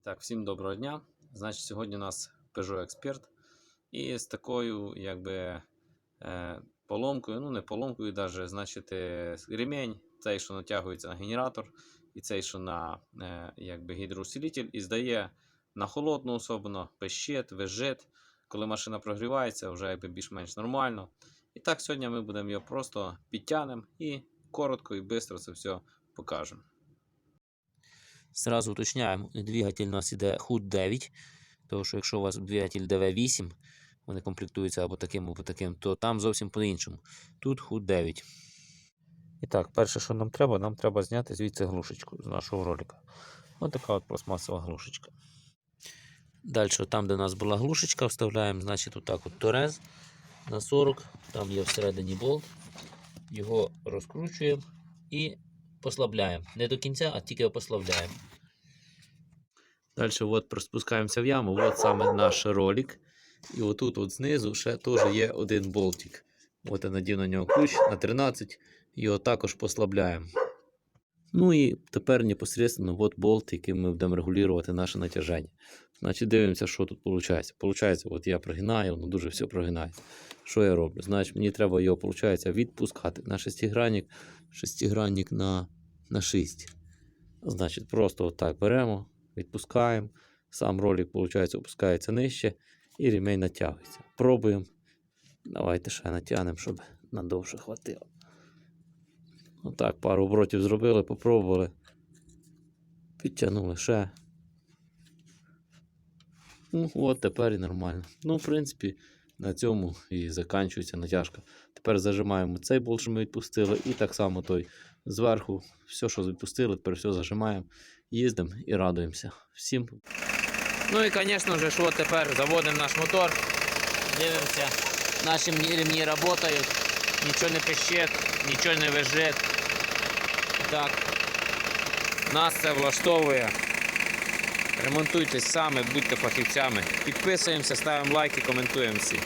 Так, всім доброго дня. Значить, сьогодні у нас Peugeot Expert. І з такою, поломкою, ну не поломкою, навіть, значить, ремінь, цей, що натягується на генератор, і цей, що на гідроусилитель, і здає на холодну, особливо, пищить, визжить. Коли машина прогрівається, вже більш-менш нормально. І так, сьогодні ми будемо його просто підтягнемо і коротко і швидко це все покажемо. Зразу уточняємо, двигатель у нас іде HUD 9, тому що якщо у вас двигатель DV8, вони комплектуються або таким, то там зовсім по-іншому. Тут HUD 9. І так, перше, що нам треба зняти звідси глушечку з нашого ролика. Ось така от пластмасова глушечка. Далі, там, де у нас була глушечка, вставляємо, значить, отак от торез на 40, там є всередині болт, його розкручуємо і послабляємо. Не до кінця, а тільки послабляємо. Далі от спускаємося в яму, от саме наш ролик. І отут от знизу ще теж є один болтик. От я надів на нього ключ на 13, його також послабляємо. Ну і тепер непосредственно от болт, яким ми будемо регулювати наше натяження. Значить, дивимося, що тут виходить. Получається, от я прогинаю, воно дуже все прогинається. Що я роблю? Значить, мені треба його, відпускати на шестигранник на 6. Значить, просто отак беремо, відпускаємо. Сам ролик, опускається нижче і ремень натягується. Пробуємо. Давайте ще натягнемо, щоб надовше хватило. Отак, пару оборотів зробили, попробували. Підтягнули ще. Ну, от тепер і нормально. Ну, в принципі, на цьому і закінчується натяжка. Тепер зажимаємо цей болт, що ми відпустили, і так само той зверху. Все, що відпустили, тепер все зажимаємо, їздимо і радуємося. Всім. Ну і, звісно ж, от тепер заводимо наш мотор, дивимося, наші ремні працюють, нічого не пищить, нічого не визжить. Так, нас це влаштовує. Ремонтуйтесь самі, будьте фахівцями. Підписуємося, ставимо лайки, коментуємо всі.